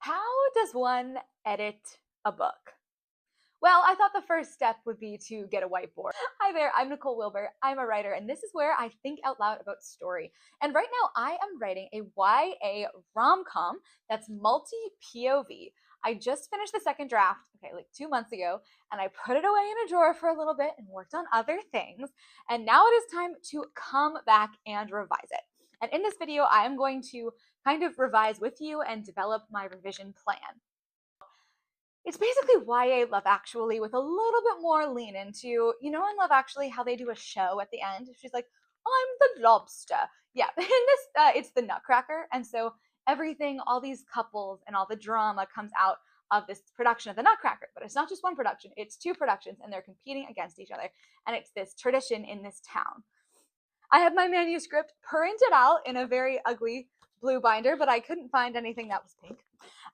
How does one edit a book? Well, I thought the first step would be to get a whiteboard. Hi there, I'm Nicole Wilbur. I'm a writer, and this is where I think out loud about story. And right now, I am writing a YA rom-com that's multi-POV. I just finished the second draft, like 2 months ago, and I put it away in a drawer for a little bit and worked on other things. And now it is time to come back and revise it. And in this video, I am going to kind of revise with you and develop my revision plan. It's basically YA Love Actually with a little bit more lean into, in Love Actually, how they do a show at the end. She's like, I'm the lobster. Yeah, in this, it's the Nutcracker. And so everything, all these couples and all the drama comes out of this production of the Nutcracker. But it's not just one production, it's two productions, and they're competing against each other. And it's this tradition in this town. I have my manuscript printed out in a very ugly blue binder, but I couldn't find anything that was pink.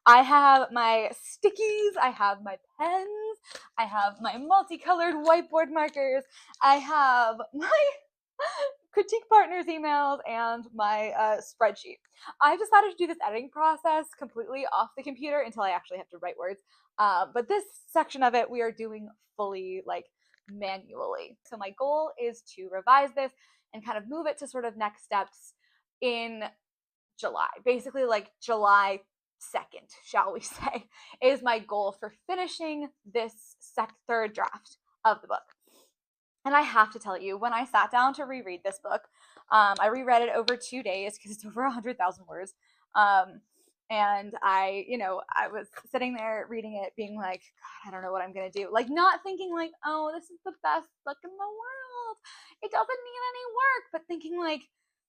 I have my stickies, I have my pens, I have my multicolored whiteboard markers, I have my critique partners emails, and my spreadsheet. I've decided to do this editing process completely off the computer until I actually have to write words. But this section of it, we are doing fully manually. So my goal is to revise this and kind of move it to sort of next steps in July. Basically July 2nd, shall we say, is my goal for finishing this third draft of the book. And I have to tell you, when I sat down to reread this book, I reread it over 2 days because it's over 100,000 words. And I was sitting there reading it being like, God, I don't know what I'm going to do. Not thinking oh, this is the best book in the world. It doesn't need any work, but thinking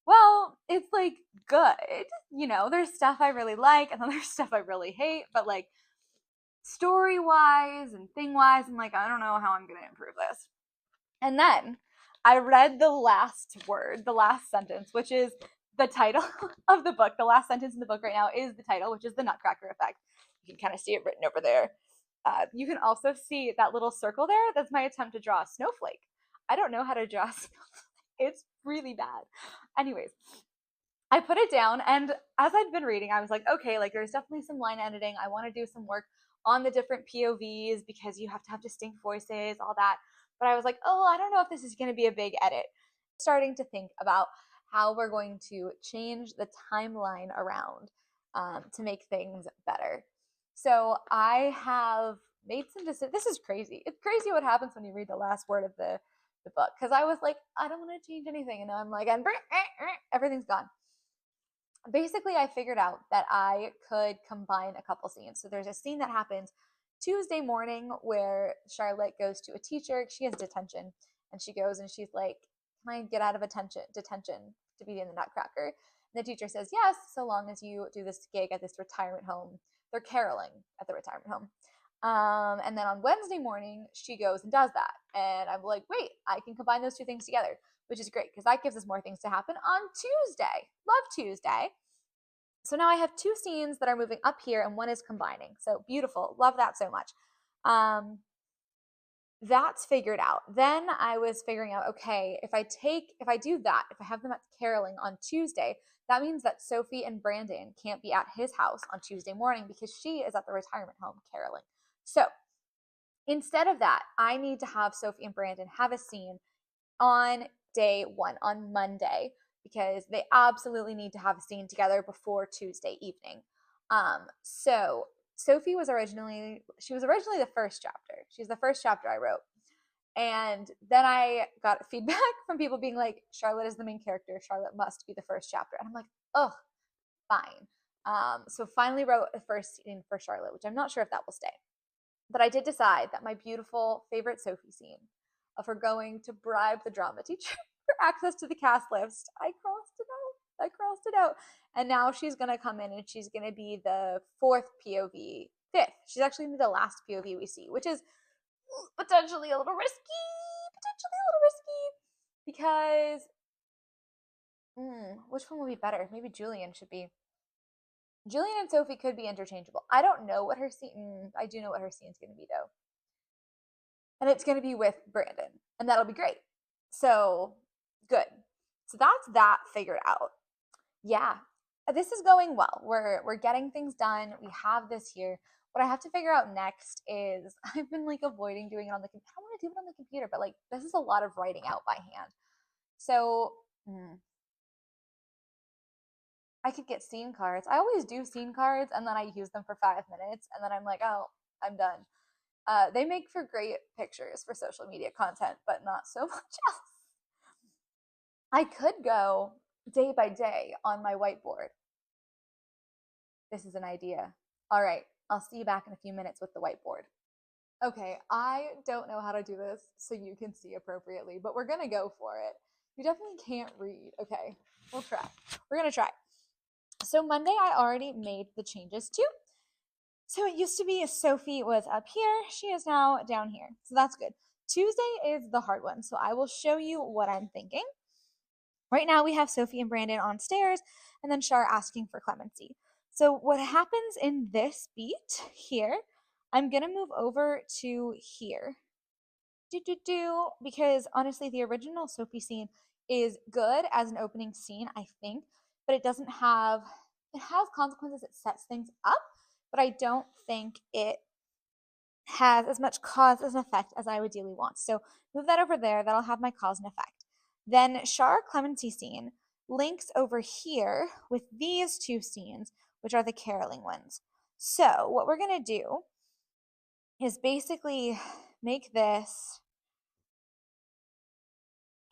well, it's good. There's stuff I really like, and then there's stuff I really hate, but story-wise and thing-wise, I'm I don't know how I'm going to improve this. And then I read the last word, the last sentence, which is the title of the book. The last sentence in the book right now is the title, which is The Nutcracker Effect. You can kind of see it written over there. You can also see that little circle there. That's my attempt to draw a snowflake. I don't know how to draw a snowflake. It's really bad. Anyways, I put it down, and as I'd been reading, I was like, okay, there's definitely some line editing. I want to do some work on the different POVs because you have to have distinct voices, all that. But I was like, oh, I don't know if this is going to be a big edit. Starting to think about how we're going to change the timeline around to make things better. So I have made some decisions. This is crazy. It's crazy what happens when you read the last word of the book, because I was like, I don't want to change anything, and now I'm and everything's gone. Basically, I figured out that I could combine a couple scenes. So there's a scene that happens Tuesday morning where Charlotte goes to a teacher. She has detention, and she goes and she's like, can I get out of detention to be in the Nutcracker? And the teacher says, yes, so long as you do this gig at this retirement home. They're caroling at the retirement home. And then on Wednesday morning, she goes and does that. And I'm like, wait, I can combine those two things together, which is great because that gives us more things to happen on Tuesday. Love Tuesday. So now I have two scenes that are moving up here and one is combining. So beautiful. Love that so much. That's figured out. Then I was figuring out, okay, if I do that, if I have them at caroling on Tuesday, that means that Sophie and Brandon can't be at his house on Tuesday morning because she is at the retirement home caroling. So instead of that, I need to have Sophie and Brandon have a scene on day one, on Monday, because they absolutely need to have a scene together before Tuesday evening. So Sophie was originally the first chapter. She's the first chapter I wrote. And then I got feedback from people being like, Charlotte is the main character. Charlotte must be the first chapter. And I'm like, oh, fine. So finally wrote the first scene for Charlotte, which I'm not sure if that will stay. But I did decide that my beautiful favorite Sophie scene of her going to bribe the drama teacher for access to the cast list, I crossed it out. And now she's going to come in and she's going to be the fourth POV, fifth. She's actually going to be the last POV we see, which is potentially a little risky, because which one would be better? Maybe Julian and Sophie could be interchangeable. I don't know what her scene, I do know what her scene's going to be though. And it's going to be with Brandon, and that'll be great. So good. So that's that figured out. Yeah. this is going well. We're getting things done. We have this here. What I have to figure out next is I've been like avoiding doing it on the computer. I don't want to do it on the computer, but like this is a lot of writing out by hand. So I could get scene cards. I always do scene cards and then I use them for 5 minutes and then I'm like, oh, I'm done. They make for great pictures for social media content, but not so much else. I could go day by day on my whiteboard. This is an idea. All right, I'll see you back in a few minutes with the whiteboard. Okay, I don't know how to do this so you can see appropriately, but we're gonna go for it. You definitely can't read. Okay, we'll try. We're gonna try. So Monday I already made the changes too. So it used to be Sophie was up here. She is now down here. So that's good. Tuesday is the hard one. So I will show you what I'm thinking. Right now we have Sophie and Brandon on stairs and then Shar asking for clemency. So what happens in this beat here, I'm going to move over to here. Because honestly, the original Sophie scene is good as an opening scene, I think, but it doesn't have, it has consequences, it sets things up, but I don't think it has as much cause as an effect as I would ideally want. So move that over there, that'll have my cause and effect. Then Shar clemency scene links over here with these two scenes, which are the caroling ones. So what we're going to do is basically make this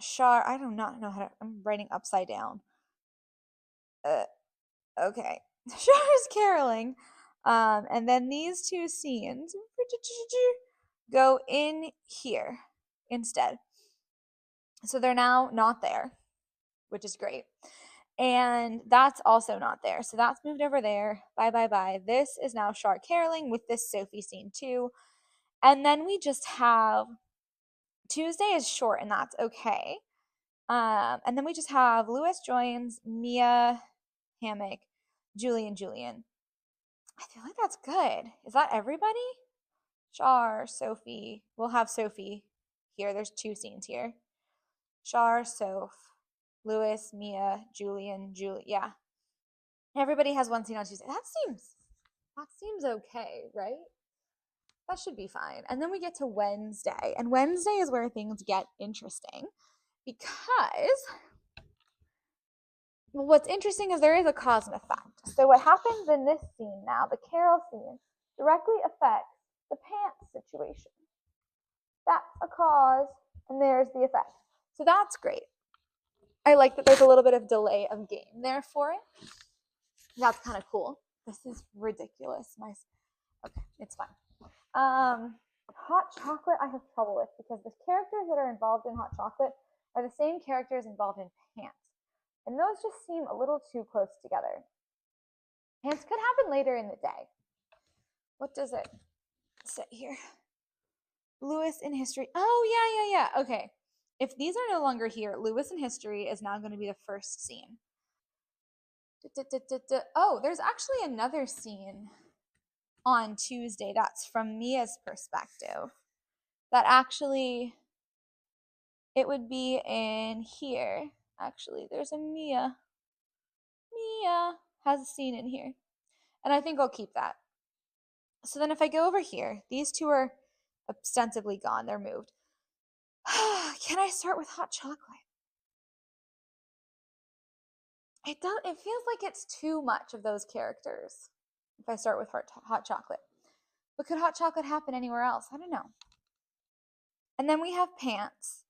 Shar, I do not know how to, I'm writing upside down. Okay. Char's caroling. And then these two scenes go in here instead. So they're now not there, which is great. And that's also not there. So that's moved over there. Bye, bye, bye. This is now Char caroling with this Sophie scene too. And then we just have Tuesday is short and that's okay. And then we just have Lewis joins, Mia, Hammock, Julian. I feel like that's good. Is that everybody? Char, Sophie. We'll have Sophie here. There's two scenes here. Char, Soph, Lewis, Mia, Julian. Yeah. Everybody has one scene on Tuesday. That seems okay, right? That should be fine. And then we get to Wednesday. And Wednesday is where things get interesting because what's interesting is there is a cause and effect. So what happens in this scene now, the Carol scene, directly affects the pants situation. That's a cause, and there's the effect. So that's great. I like that there's a little bit of delay of game there for it. That's kind of cool. This is ridiculous. Okay, it's fine. Hot chocolate I have trouble with because the characters that are involved in hot chocolate are the same characters involved in pants. And those just seem a little too close together. Pants could happen later in the day. What does it say here? Lewis in history. Oh, yeah. Okay. If these are no longer here, Lewis in history is now going to be the first scene. Oh, there's actually another scene on Tuesday that's from Mia's perspective. That actually, it would be in here. Actually, there's a Mia. Mia has a scene in here. And I think I'll keep that. So then if I go over here, these two are ostensibly gone. They're moved. Can I start with hot chocolate? It feels like it's too much of those characters if I start with hot chocolate. But could hot chocolate happen anywhere else? I don't know. And then we have pants.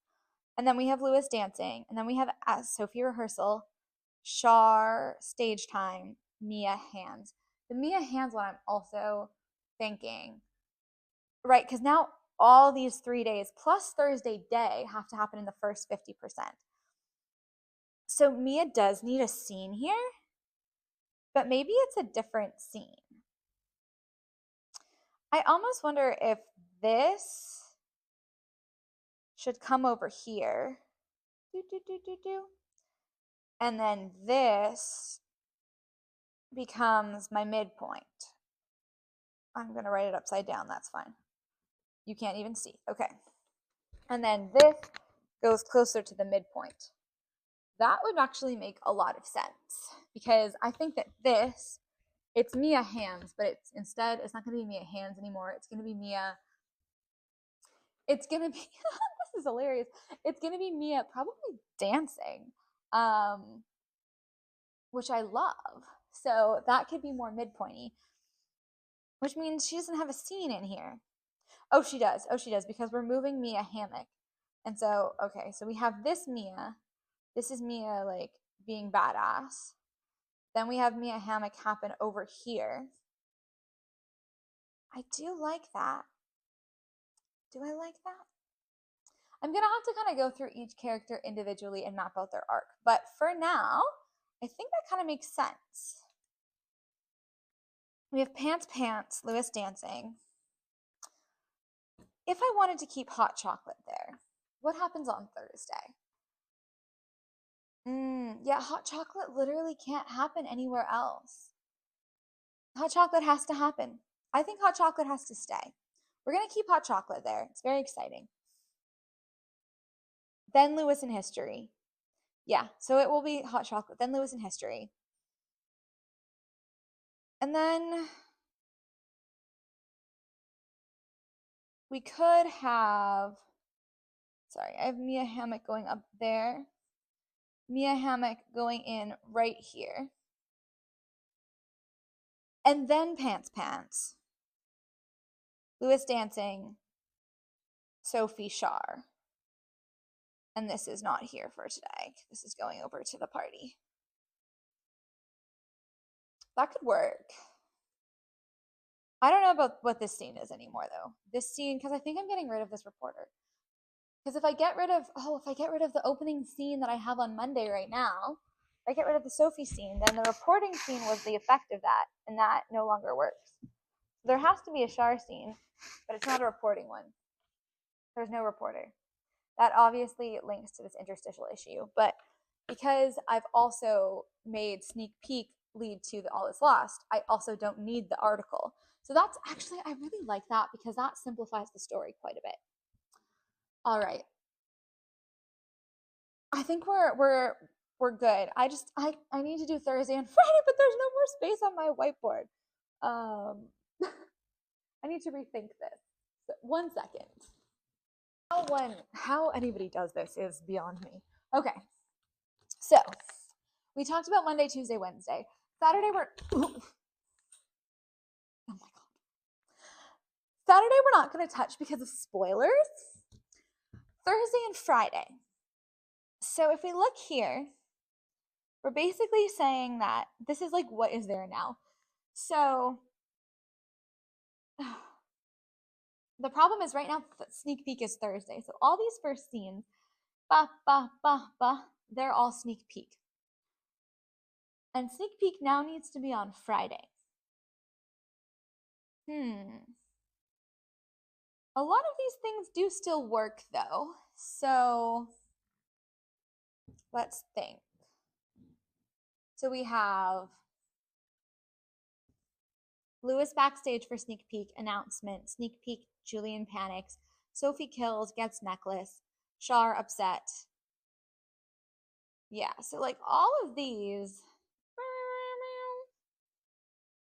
And then we have Lewis dancing. And then we have Sophie rehearsal, Char stage time, Mia hands. The Mia hands one I'm also thinking, right? Because now all these 3 days plus Thursday day have to happen in the first 50%. So Mia does need a scene here, but maybe it's a different scene. I almost wonder if this should come over here. And then this becomes my midpoint. I'm going to write it upside down. That's fine. You can't even see. Okay. And then this goes closer to the midpoint. That would actually make a lot of sense because I think that this, it's Mia hands, but it's instead, it's not going to be Mia hands anymore. It's going to be Mia, it's going to be, this is hilarious. It's going to be Mia probably dancing, which I love. So that could be more midpointy, which means she doesn't have a scene in here. Oh, she does. Oh, she does, because we're moving Mia hammock. And so, okay, so we have this Mia. This is Mia, like, being badass. Then we have Mia hammock happen over here. I do like that. Do I like that? I'm going to have to kind of go through each character individually and map out their arc. But for now, I think that kind of makes sense. We have Pants Pants, Lewis dancing. If I wanted to keep hot chocolate there, what happens on Thursday? Yeah, hot chocolate literally can't happen anywhere else. Hot chocolate has to happen. I think hot chocolate has to stay. We're going to keep hot chocolate there. It's very exciting. Then Lewis in history. Yeah, so it will be hot chocolate. Then Lewis in history. And then we could have, sorry, I have Mia hammock going up there. Mia hammock going in right here. And then Pants Pants. Lewis dancing. Sophie Shar. And this is not here for today. This is going over to the party. That could work. I don't know about what this scene is anymore, though. This scene, because I think I'm getting rid of this reporter. Because if I get rid of the opening scene that I have on Monday right now, if I get rid of the Sophie scene, then the reporting scene was the effect of that, and that no longer works. There has to be a Shar scene, but it's not a reporting one. There's no reporter. That obviously links to this interstitial issue, but because I've also made sneak peek lead to the All Is Lost, I also don't need the article. So that's actually, I really like that because that simplifies the story quite a bit. All right. I think we're good. I need to do Thursday and Friday, but there's no more space on my whiteboard. I need to rethink this. So, 1 second. How anybody does this is beyond me. Okay. So, we talked about Monday, Tuesday, Wednesday. Saturday we're oh my god. Saturday we're not going to touch because of spoilers. Thursday and Friday. So if we look here, we're basically saying that this is like what is there now. So the problem is right now sneak peek is Thursday. So all these first scenes, they're all sneak peek. And sneak peek now needs to be on Friday. A lot of these things do still work though. So let's think. So we have Lewis backstage for sneak peek announcement. Sneak peek, Julian panics. Sophie kills, gets necklace. Shar upset. Yeah, so like all of these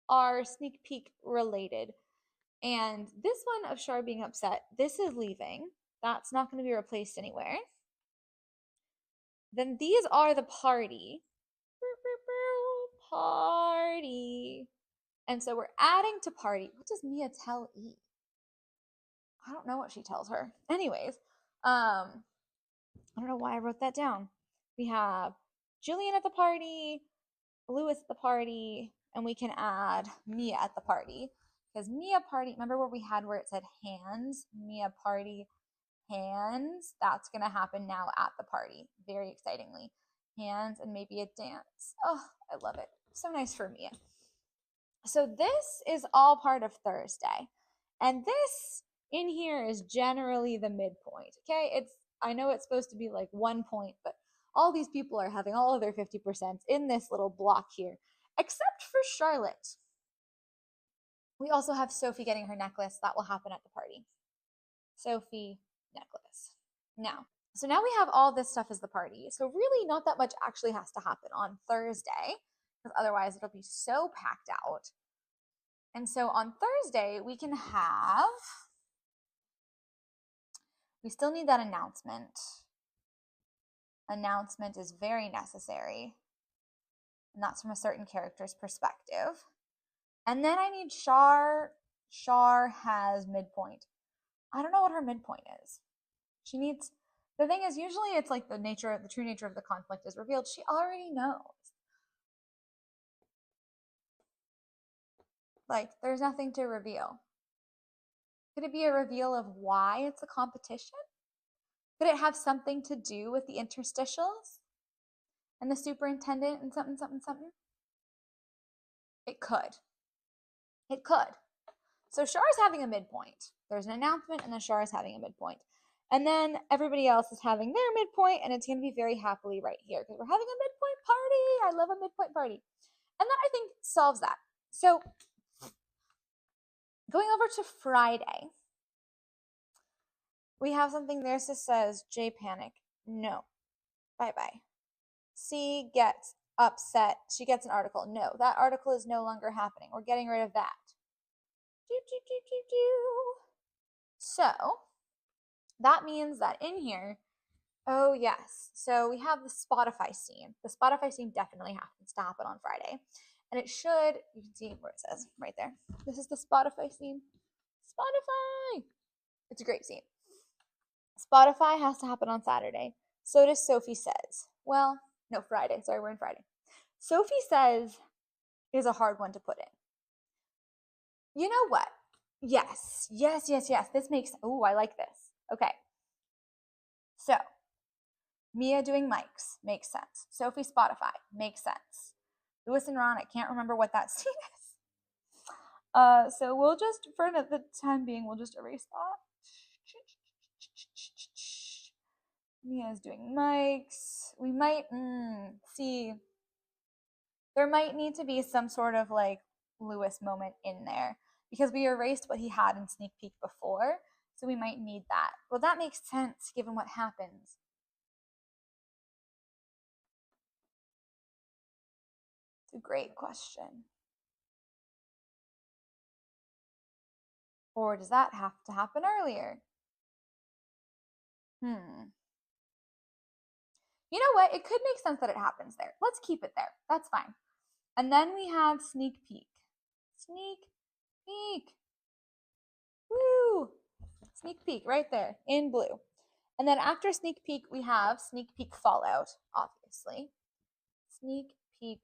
are sneak peek related. And this one of Shar being upset, this is leaving. That's not going to be replaced anywhere. Then these are the party. Party. And so we're adding to party. What does Mia tell E? I don't know what she tells her. Anyways, I don't know why I wrote that down. We have Julian at the party, Lewis at the party, and we can add Mia at the party. Because Mia party, remember where we had where it said hands? Mia party, hands. That's going to happen now at the party. Very excitingly. Hands and maybe a dance. Oh, I love it. So nice for Mia. So this is all part of Thursday. And this in here is generally the midpoint. Okay, I know it's supposed to be like 1 point, but all these people are having all of their 50% in this little block here, except for Charlotte. We also have Sophie getting her necklace. That will happen at the party. Sophie, necklace. So now we have all this stuff as the party. So really not that much actually has to happen on Thursday because otherwise it'll be so packed out. And so on Thursday, we can have, we still need that announcement. Announcement is very necessary. And that's from a certain character's perspective. And then I need Char. Char has midpoint. I don't know what her midpoint is. She needs, the thing is, usually it's like the true nature of the conflict is revealed. She already knows. Like, there's nothing to reveal. Could it be a reveal of why it's a competition? Could it have something to do with the interstitials and the superintendent and something, something, something? It could. It could. So Char is having a midpoint. There's an announcement, and then Char is having a midpoint. And then everybody else is having their midpoint, and it's going to be very happily right here because we're having a midpoint party. I love a midpoint party. And that, I think, solves that. So going over to Friday, we have something there that says, J panic. No. Bye-bye. C gets upset. She gets an article. No, that article is no longer happening. We're getting rid of that. So that means that in here, oh yes, so we have the Spotify scene. The Spotify scene definitely happens to happen on Friday. And it should, you can see where it says right there. This is the Spotify scene. Spotify! It's a great scene. Spotify has to happen on Saturday. So does Sophie Says. Well, no, Friday. Sorry, we're in Friday. Sophie Says is a hard one to put in. You know what? Yes. This makes, oh, I like this. Okay. So, Mia doing mics makes sense. Sophie Spotify makes sense. Lewis and Ron, I can't remember what that scene is. So we'll just, for the time being, we'll just erase that. Mia's doing mics. We might, see, there might need to be some sort of like Lewis moment in there because we erased what he had in Sneak Peek before. So we might need that. Well, that makes sense given what happens. It's a great question. Or does that have to happen earlier? You know what? It could make sense that it happens there. Let's keep it there. That's fine. And then we have Sneak Peek. Sneak Peek. Woo! Sneak Peek right there in blue. And then after Sneak Peek, we have Sneak Peek Fallout, obviously. Sneak Peek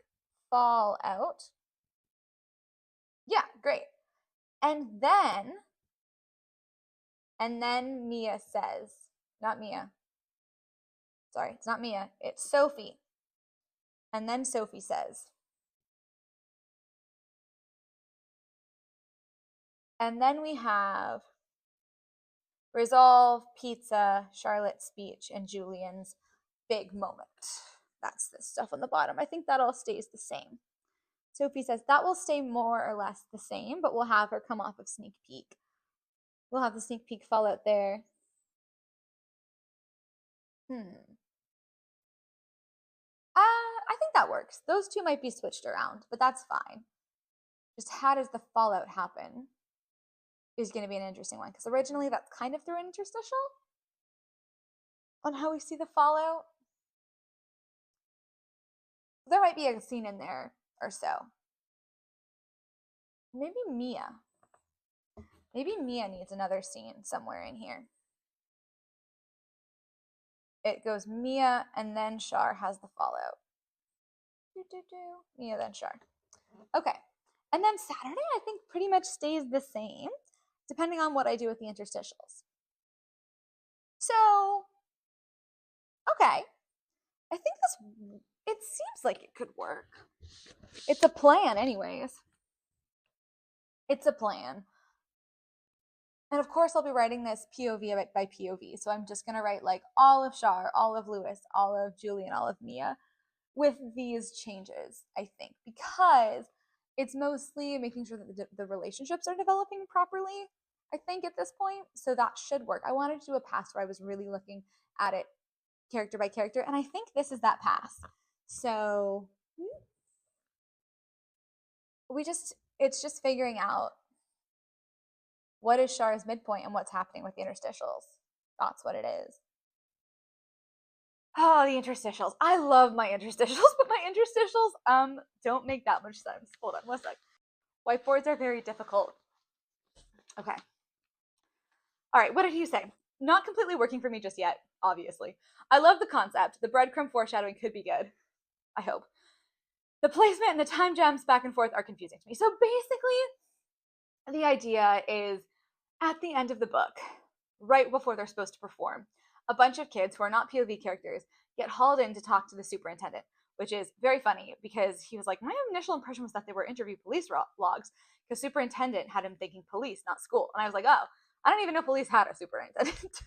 Fallout. Yeah, great. And then Mia says, not Mia. Sorry, it's not Mia. It's Sophie. And then Sophie says. And then we have Resolve, Pizza, Charlotte's speech, and Julian's big moment. That's this stuff on the bottom. I think that all stays the same. Sophie says that will stay more or less the same, but we'll have her come off of Sneak Peek. We'll have the Sneak Peek Fallout there. I think that works. Those two might be switched around, but that's fine. Just how does the fallout happen is going to be an interesting one, because originally that's kind of through an interstitial on how we see the fallout. There might be a scene in there or so. Maybe Mia. Maybe Mia needs another scene somewhere in here. It goes Mia and then Char has the fallout. Mia then Char. Okay. And then Saturday, I think, pretty much stays the same, depending on what I do with the interstitials. So, okay. I think it seems like it could work. It's a plan, anyways. It's a plan. And of course, I'll be writing this POV by POV. So I'm just going to write like all of Char, all of Lewis, all of Julian, all of Mia with these changes, I think, because it's mostly making sure that the relationships are developing properly, I think, at this point. So that should work. I wanted to do a pass where I was really looking at it character by character, and I think this is that pass. So it's just figuring out what is Char's midpoint and what's happening with the interstitials. That's what it is. Oh, the interstitials. I love my interstitials, but my interstitials don't make that much sense. Hold on, 1 sec. Whiteboards are very difficult. Okay. All right, what did you say? Not completely working for me just yet, obviously. I love the concept. The breadcrumb foreshadowing could be good. I hope. The placement and the time jumps back and forth are confusing to me. So basically, the idea is at the end of the book, right before they're supposed to perform, a bunch of kids who are not POV characters get hauled in to talk to the superintendent, which is very funny because he was like, my initial impression was that they were interview police logs because superintendent had him thinking police, not school. And I was like, oh, I don't even know police had a superintendent.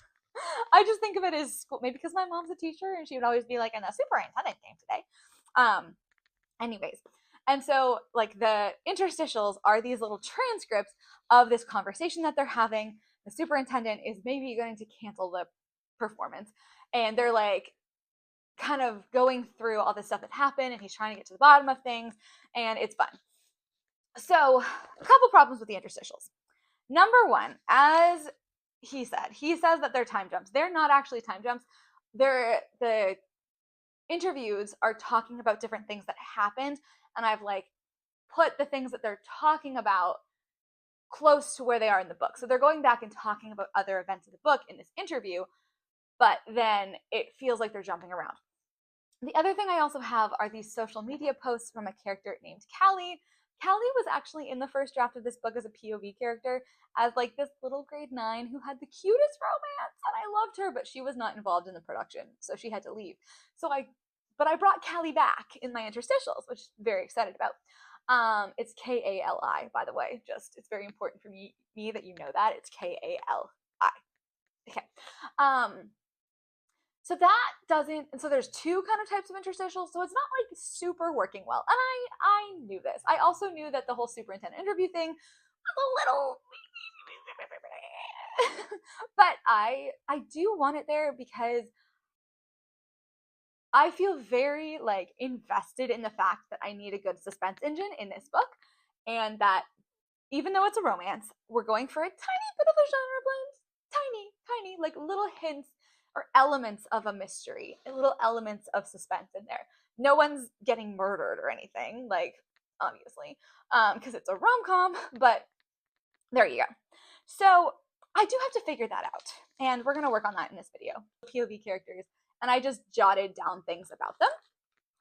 I just think of it as school, maybe because my mom's a teacher and she would always be like, and the superintendent came today. Anyways, and so like the interstitials are these little transcripts of this conversation that they're having. The superintendent is maybe going to cancel the performance, and they're like kind of going through all this stuff that happened, and he's trying to get to the bottom of things, and it's fun. So a couple problems with the interstitials. Number one, as he says that they're time jumps. They're not actually time jumps. They're the interviews are talking about different things that happened, and I've like put the things that they're talking about close to where they are in the book. So they're going back and talking about other events of the book in this interview, but then it feels like they're jumping around. The other thing I also have are these social media posts from a character named Callie. Callie was actually in the first draft of this book as a POV character, as like this little grade 9 who had the cutest romance, and I loved her, but she was not involved in the production, so she had to leave. But I brought Callie back in my interstitials, which I'm very excited about. It's Kali, by the way. Just it's very important for me that you know that it's Kali. Okay. So that doesn't, and so there's two kind of types of interstitials, so it's not like super working well. And I knew this. I also knew that the whole superintendent interview thing was a little but I do want it there because I feel very like invested in the fact that I need a good suspense engine in this book, and that even though it's a romance, we're going for a tiny bit of a genre blend. Tiny, like little hints or elements of a mystery, little elements of suspense in there. No one's getting murdered or anything, like, obviously, because it's a rom-com, but there you go. So I do have to figure that out, and we're going to work on that in this video. POV characters, and I just jotted down things about them.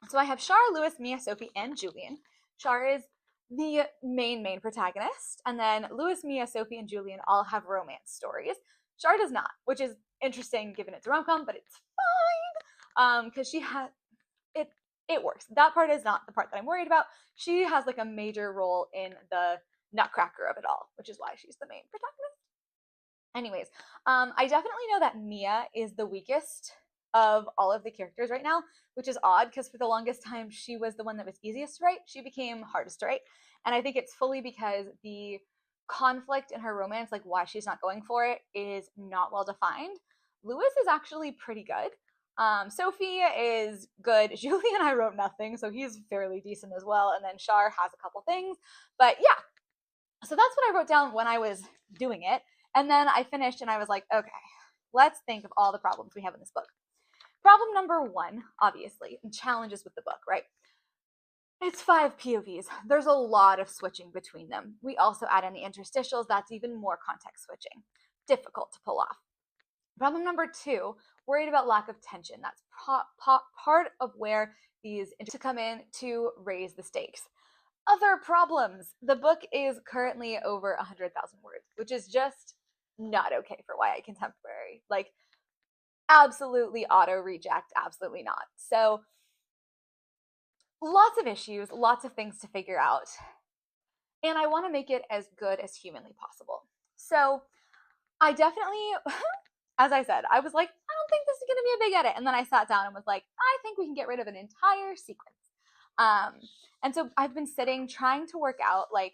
So I have Char, Lewis, Mia, Sophie, and Julian. Char is the main protagonist, and then Lewis, Mia, Sophie, and Julian all have romance stories. Char does not, which is interesting given it's a rom-com, but it's fine because she has it works. That part is not the part that I'm worried about. She has like a major role in the nutcracker of it all, which is why she's the main protagonist. Anyways, I definitely know that Mia is the weakest of all of the characters right now, which is odd because for the longest time she was the one that was easiest to write. She became hardest to write, and I think it's fully because the conflict in her romance, like why she's not going for it, is not well defined. Lewis is actually pretty good. Sophie is good. Julian I wrote nothing, so he's fairly decent as well. And then Char has a couple things, but yeah. So that's what I wrote down when I was doing it. And then I finished and I was like, okay, let's think of all the problems we have in this book. Problem number one, obviously, and challenges with the book, right? It's 5 POVs. There's a lot of switching between them. We also add in the interstitials. That's even more context switching. Difficult to pull off. Problem number two, worried about lack of tension. That's part of where these to come in to raise the stakes. Other problems. The book is currently over 100,000 words, which is just not okay for YA contemporary. Like, absolutely auto reject, absolutely not. So lots of issues, lots of things to figure out, and I want to make it as good as humanly possible. So I definitely, as I said, I was like, I don't think this is going to be a big edit, and then I sat down and was like, I think we can get rid of an entire sequence. And so I've been sitting trying to work out like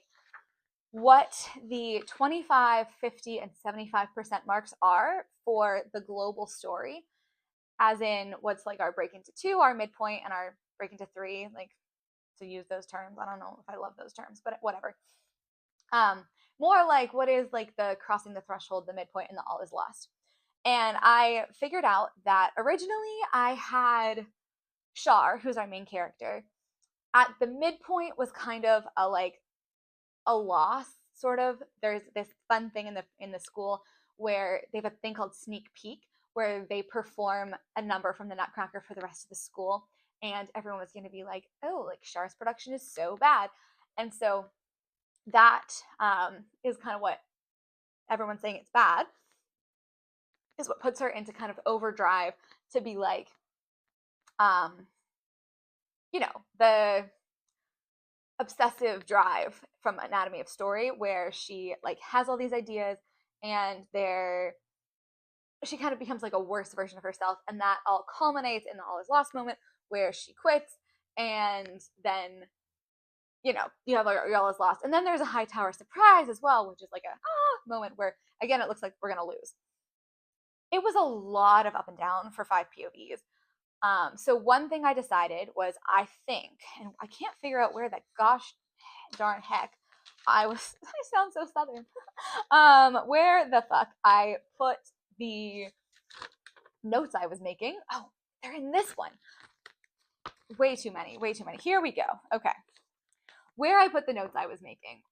what the 25, 50, and 75% marks are for the global story, as in what's like our break into 2, our midpoint, and our break into 3, like to use those terms. I don't know if I love those terms, but whatever. More like what is like the crossing the threshold, the midpoint, and the all is lost. And I figured out that originally I had Shar, who's our main character, at the midpoint was kind of a loss, sort of. There's this fun thing in the school where they have a thing called sneak peek, where they perform a number from the Nutcracker for the rest of the school, and everyone was going to be like, oh, like Char's production is so bad. And so that is kind of what everyone's saying it's bad, is what puts her into kind of overdrive to be like, the obsessive drive from Anatomy of Story, where she like has all these ideas and she kind of becomes like a worse version of herself, and that all culminates in the all is lost moment where she quits, and then you have your all is lost, and then there's a high tower surprise as well, which is like a moment where again it looks like we're gonna lose. It was a lot of up and down for 5 POVs. So one thing I decided was, I think, and I can't figure out where that gosh darn heck I sound so southern. Where the fuck I put the notes I was making. Oh, they're in this one. Way too many. Here we go. Okay. Where I put the notes I was making.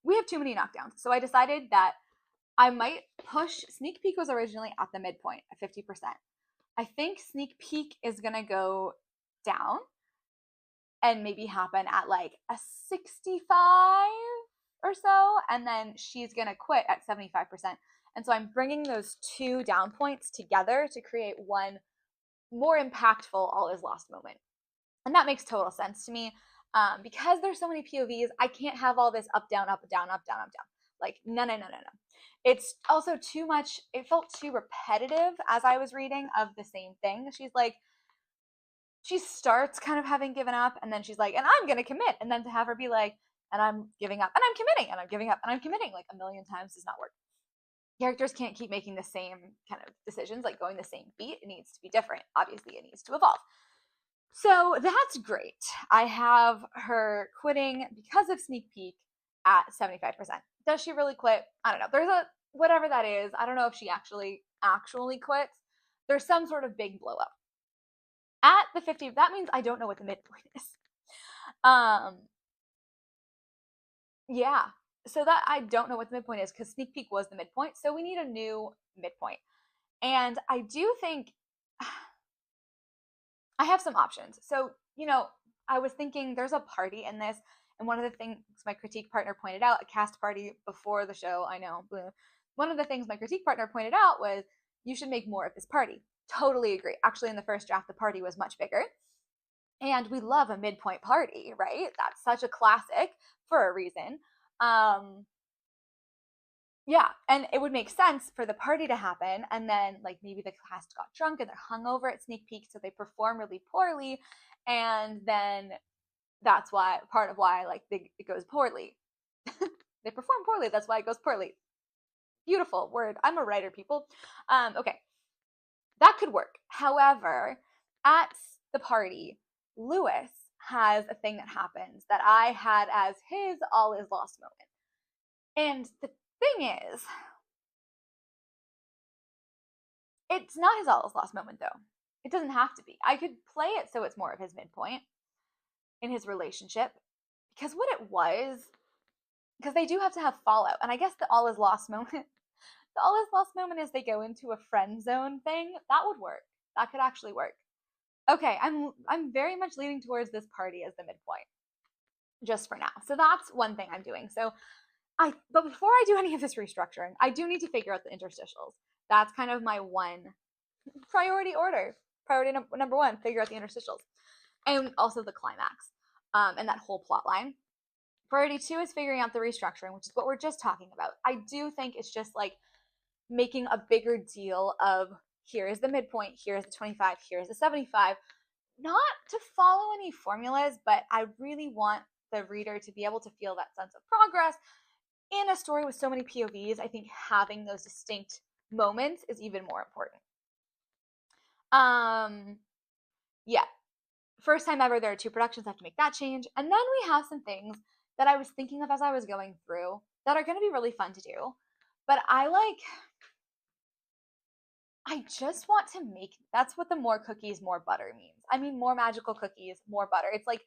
We have too many knockdowns. So I decided that I might push Sneak Peek was originally at the midpoint at 50%. I think Sneak Peek is going to go down and maybe happen at like a 65 or so. And then she's going to quit at 75%. And so I'm bringing those two down points together to create one more impactful all is lost moment. And that makes total sense to me. Because there's so many POVs, I can't have all this up, down, up, down, up, down, up, down. Like, no. It's also too much. It felt too repetitive as I was reading of the same thing. She starts kind of having given up, and then she's like, and I'm going to commit. And then to have her be like, and I'm giving up, and I'm committing, and I'm giving up, and I'm committing like a million times does not work. Characters can't keep making the same kind of decisions, like going the same beat. It needs to be different. Obviously, it needs to evolve. So that's great. I have her quitting because of Sneak Peek at 75%. Does she really quit? I don't know. There's a whatever that is. I don't know if she actually quits. There's some sort of big blow up. At the 50, that means I don't know what the midpoint is. Yeah. So that I don't know what the midpoint is, because Sneak Peek was the midpoint. So we need a new midpoint. And I do think I have some options. So, I was thinking there's a party in this. And one of the things my critique partner pointed out, a cast party before the show, I know, one of the things my critique partner pointed out was, you should make more of this party. Totally agree. Actually, in the first draft, the party was much bigger. And we love a midpoint party, right? That's such a classic for a reason. Yeah, and it would make sense for the party to happen, and then like maybe the cast got drunk and they're hungover at Sneak Peek, so they perform really poorly, and then that's why part of why like it goes poorly. They perform poorly, that's why it goes poorly. Beautiful word. I'm a writer, people. Okay, that could work. However, at the party, Lewis has a thing that happens that I had as his all is lost moment, and the thing is, it's not his all is lost moment though. It doesn't have to be. I could play it so it's more of his midpoint in his relationship, because what it was, because they do have to have fallout, and I guess the all is lost moment is they go into a friend zone thing. That would work. That could actually work. Okay, I'm very much leaning towards this party as the midpoint, just for now. So that's one thing I'm doing. So but before I do any of this restructuring, I do need to figure out the interstitials. That's kind of my one priority order. Priority number one, figure out the interstitials. And also the climax, and that whole plot line. Priority 2 is figuring out the restructuring, which is what we're just talking about. I do think it's just like making a bigger deal of, here is the midpoint, here's the 25, here's the 75. Not to follow any formulas, but I really want the reader to be able to feel that sense of progress. In a story with so many POVs, I think having those distinct moments is even more important. Yeah. first time ever, there are 2 productions, I have to make that change. And then we have some things that I was thinking of as I was going through that are going to be really fun to do. But I just want to make, that's what the more cookies, more butter means. I mean, more magical cookies, more butter. It's like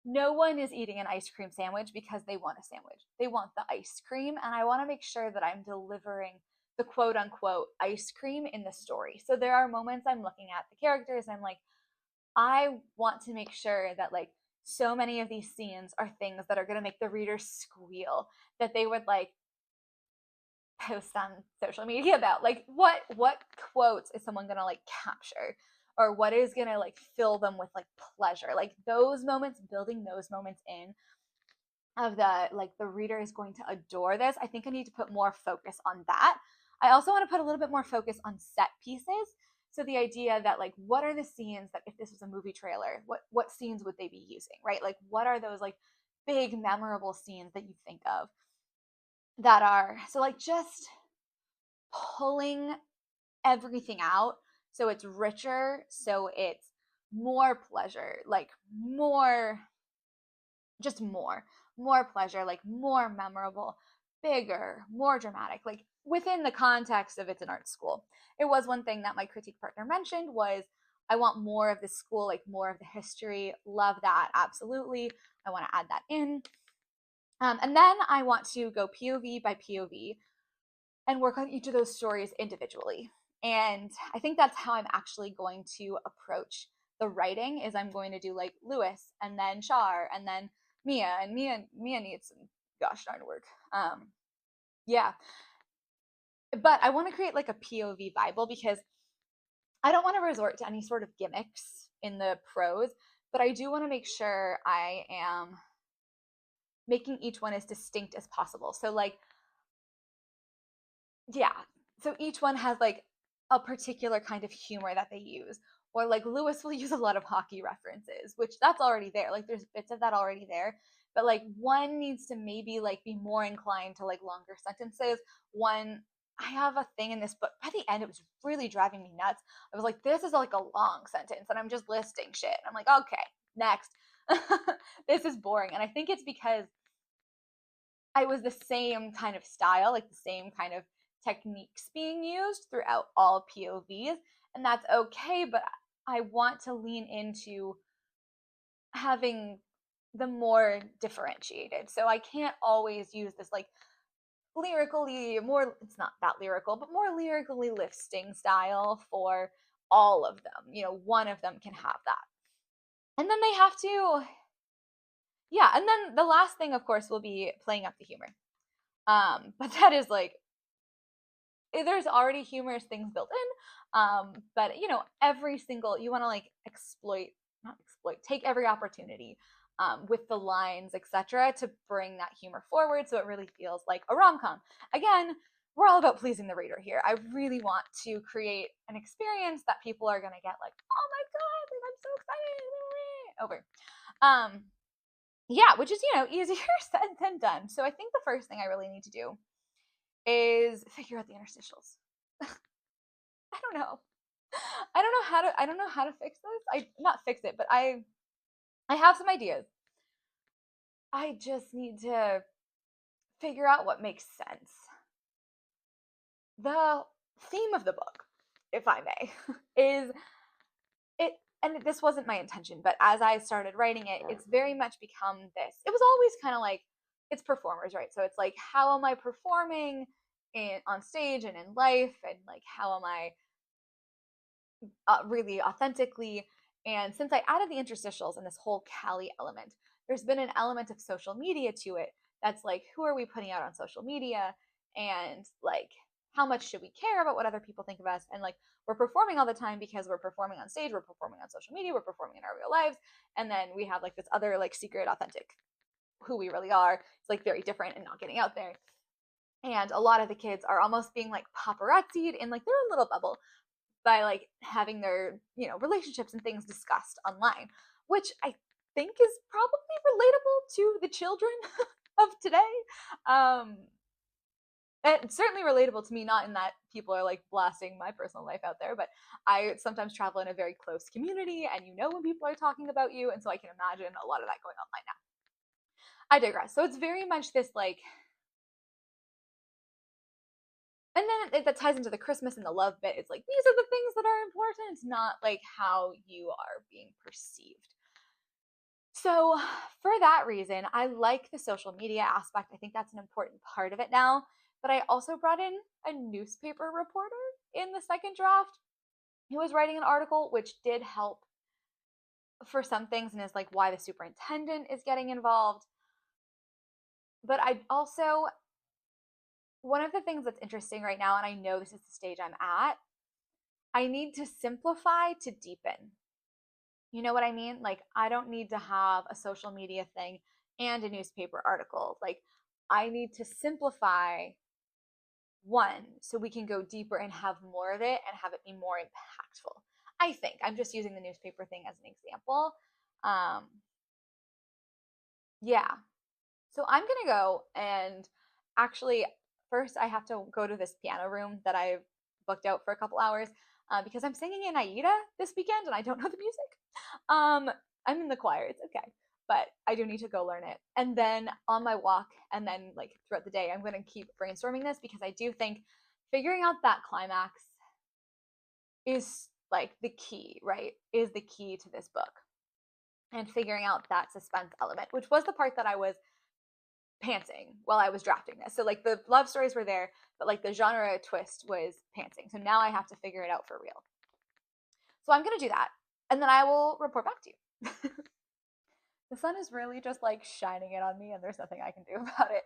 no one is eating an ice cream sandwich because they want a sandwich. They want the ice cream. And I want to make sure that I'm delivering the quote unquote ice cream in the story. So there are moments I'm looking at the characters and I'm like, I want to make sure that like so many of these scenes are things that are going to make the reader squeal, that they would like post on social media about. Like what quotes is someone going to like capture, or what is going to like fill them with like pleasure, like those moments, building those moments in of the like the reader is going to adore this. I think I need to put more focus on that. I also want to put a little bit more focus on set pieces. So the idea that like what are the scenes that if this was a movie trailer, what scenes would they be using, right? Like what are those like big memorable scenes that you think of that are so like just pulling everything out so it's richer, so it's more pleasure, like more, just more pleasure, like more memorable, bigger, more dramatic, like within the context of it's an art school. It was one thing that my critique partner mentioned was I want more of the school, like more of the history. Love that, absolutely. I want to add that in. And then I want to go POV by POV and work on each of those stories individually. And I think that's how I'm actually going to approach the writing is I'm going to do like Lewis and then Char and then Mia, and Mia needs some gosh darn work. Yeah. But I want to create like a POV Bible because I don't want to resort to any sort of gimmicks in the prose, but I do want to make sure I am making each one as distinct as possible. So like, yeah, so each one has like a particular kind of humor that they use. Or like Lewis will use a lot of hockey references, which that's already there. Like there's bits of that already there. But like one needs to maybe like be more inclined to like longer sentences. One, I have a thing in this book. By the end, it was really driving me nuts. I was like, this is like a long sentence and I'm just listing shit. I'm like, okay, next. This is boring. And I think it's because I was the same kind of style, like the same kind of techniques being used throughout all POVs. And that's okay, but I want to lean into having the more differentiated. So I can't always use this like lyrically more, it's not that lyrical, but more lyrically lifting style for all of them. You know, one of them can have that. And then they have to, yeah, and then the last thing, of course, will be playing up the humor. But that is like, there's already humorous things built in. But you know, every single, you want to like not exploit, take every opportunity with the lines, etc., to bring that humor forward so it really feels like a rom-com. Again, we're all about pleasing the reader here. I really want to create an experience that people are gonna get like, oh my god, like, I'm so excited. Over. Yeah, which is, you know, easier said than done. So I think the first thing I really need to do is figure out the interstitials. I don't know. I don't know how to fix this. Not fix it, but I have some ideas. I just need to figure out what makes sense. The theme of the book, if I may, is it, and this wasn't my intention, but as I started writing it, it's very much become this. It was always kind of like it's performers, right? So it's like, how am I performing on stage and in life, and like how am I really authentically. And since I added the interstitials and this whole Callie element, there's been an element of social media to it that's like, who are we putting out on social media? And like, how much should we care about what other people think of us? And like, we're performing all the time because we're performing on stage, we're performing on social media, we're performing in our real lives. And then we have like this other like secret, authentic, who we really are. It's like very different and not getting out there. And a lot of the kids are almost being like paparazzi'd in like their own little bubble by like having their, you know, relationships and things discussed online, which I think is probably relatable to the children of today. And it's certainly relatable to me, not in that people are like blasting my personal life out there, but I sometimes travel in a very close community and you know when people are talking about you. And so I can imagine a lot of that going online now. I digress. So it's very much this like, and then that ties into the Christmas and the love bit. It's like, these are the things that are important, not like how you are being perceived. So, for that reason, I like the social media aspect. I think that's an important part of it now. But I also brought in a newspaper reporter in the second draft who was writing an article, which did help for some things and is like why the superintendent is getting involved. But I also, one of the things that's interesting right now, and I know this is the stage I'm at, I need to simplify to deepen. You know what I mean? Like, I don't need to have a social media thing and a newspaper article. Like, I need to simplify one so we can go deeper and have more of it and have it be more impactful. I think I'm just using the newspaper thing as an example. Yeah. So I'm going to go and actually, first, I have to go to this piano room that I've booked out for a couple hours because I'm singing in Aida this weekend and I don't know the music. I'm in the choir, it's okay, but I do need to go learn it. And then on my walk and then like throughout the day, I'm going to keep brainstorming this because I do think figuring out that climax is like the key, right? Is the key to this book. And figuring out that suspense element, which was the part that I was pantsing while I was drafting this. So like the love stories were there, but like the genre twist was pantsing. So now I have to figure it out for real. So I'm going to do that and then I will report back to you. The sun is really just like shining it on me and there's nothing I can do about it.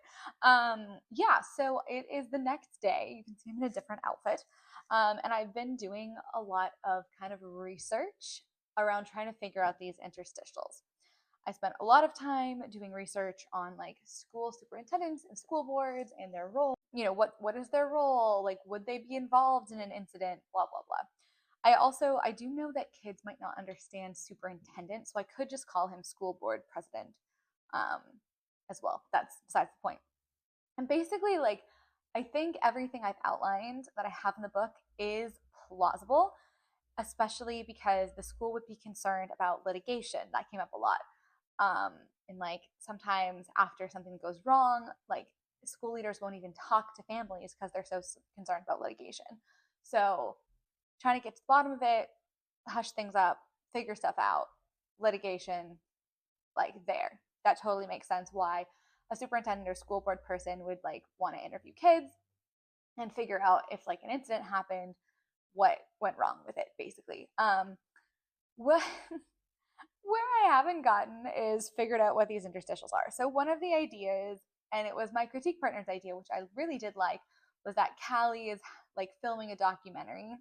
Yeah, so it is the next day. You can see I'm in a different outfit. And I've been doing a lot of kind of research around trying to figure out these interstitials. I spent a lot of time doing research on like school superintendents and school boards and their role. You know, what is their role? Like, would they be involved in an incident? Blah, blah, blah. I do know that kids might not understand superintendent, so I could just call him school board president um, as well. That's besides the point. And basically, like, I think everything I've outlined that I have in the book is plausible, especially because the school would be concerned about litigation. That came up a lot. And like sometimes after something goes wrong, like school leaders won't even talk to families because they're so concerned about litigation. So trying to get to the bottom of it, hush things up, figure stuff out, litigation, like there. That totally makes sense why a superintendent or school board person would like want to interview kids and figure out if like an incident happened, what went wrong with it, basically. What where I haven't gotten is figured out what these interstitials are. So one of the ideas, and it was my critique partner's idea, which I really did like, was that Callie is like filming a documentary.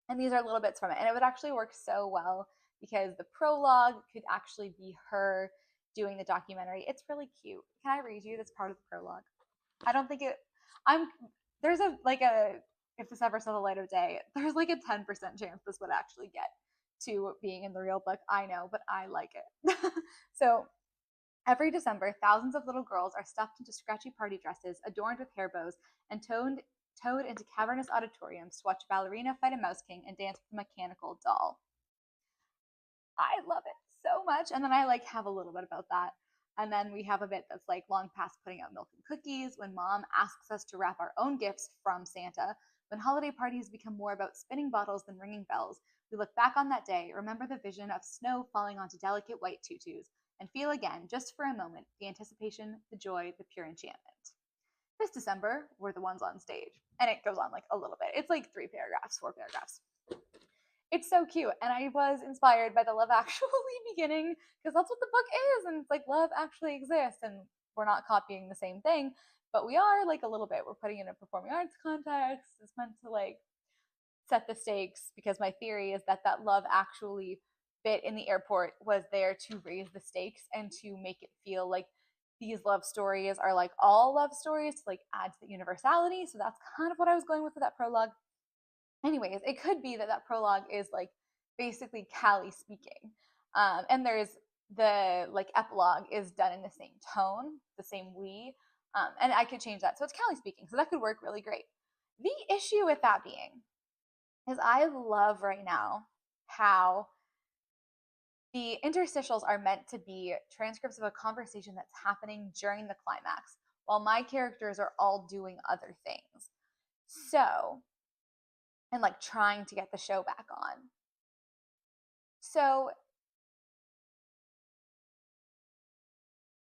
And these are little bits from it. And it would actually work so well because the prologue could actually be her doing the documentary. It's really cute. Can I read you this part of the prologue? I don't think it, I'm, there's a, like a, if this ever saw the light of day, there's like a 10% chance this would actually get to being in the real book. I know, but I like it. So every December, thousands of little girls are stuffed into scratchy party dresses, adorned with hair bows, and towed into cavernous auditoriums to watch a ballerina fight a mouse king and dance with a mechanical doll. I love it so much. And then I like have a little bit about that. And then we have a bit that's like long past putting out milk and cookies, when mom asks us to wrap our own gifts from Santa, when holiday parties become more about spinning bottles than ringing bells. We look back on that day, remember the vision of snow falling onto delicate white tutus, and feel again, just for a moment, the anticipation, the joy, the pure enchantment. This December, we're the ones on stage. And it goes on like a little bit. It's like 3 paragraphs, 4 paragraphs. It's so cute. And I was inspired by the Love Actually beginning because that's what the book is. And it's like love actually exists. And we're not copying the same thing, but we are like a little bit. We're putting it in a performing arts context. It's meant to like set the stakes because my theory is that that Love Actually bit in the airport was there to raise the stakes and to make it feel like these love stories are like all love stories to like add to the universality. So that's kind of what I was going with that prologue. Anyways, it could be that that prologue is like basically Callie speaking. And there's the like epilogue is done in the same tone, the same we. And I could change that. So it's Callie speaking. So that could work really great. The issue with that being is I love right now how the interstitials are meant to be transcripts of a conversation that's happening during the climax while my characters are all doing other things. So, and like trying to get the show back on. So,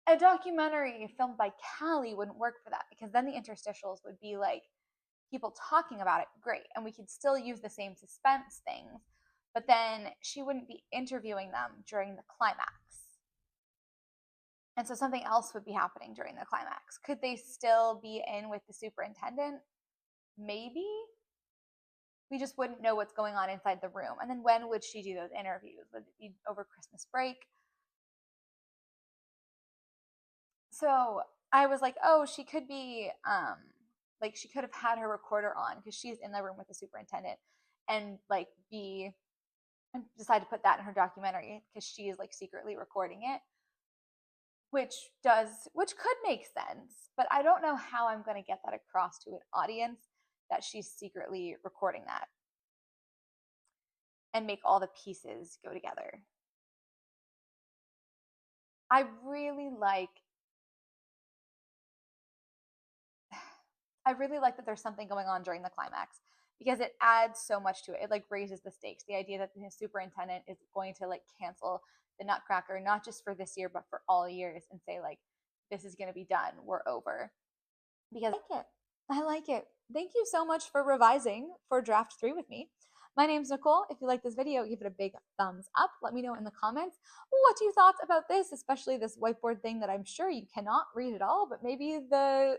a documentary filmed by Callie wouldn't work for that because then the interstitials would be like people talking about it, great, and we could still use the same suspense things, but then she wouldn't be interviewing them during the climax. And so something else would be happening during the climax. Could they still be in with the superintendent? Maybe. We just wouldn't know what's going on inside the room. And then when would she do those interviews? Would it be over Christmas break? So I was like, oh, she could be, like she could have had her recorder on because she's in the room with the superintendent and like decide to put that in her documentary because she's like secretly recording it, which could make sense, but I don't know how I'm going to get that across to an audience that she's secretly recording that and make all the pieces go together. I really like that there's something going on during the climax because it adds so much to it. It like raises the stakes. The idea that the superintendent is going to like cancel the Nutcracker, not just for this year, but for all years, and say like, this is going to be done. We're over. Because I like it. Thank you so much for revising for draft 3 with me. My name's Nicole. If you like this video, give it a big thumbs up. Let me know in the comments what you thought about this, especially this whiteboard thing that I'm sure you cannot read at all, but maybe the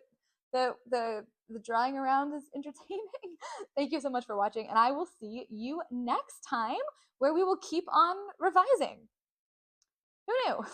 drawing around is entertaining. Thank you so much for watching, and I will see you next time where we will keep on revising. Who knew?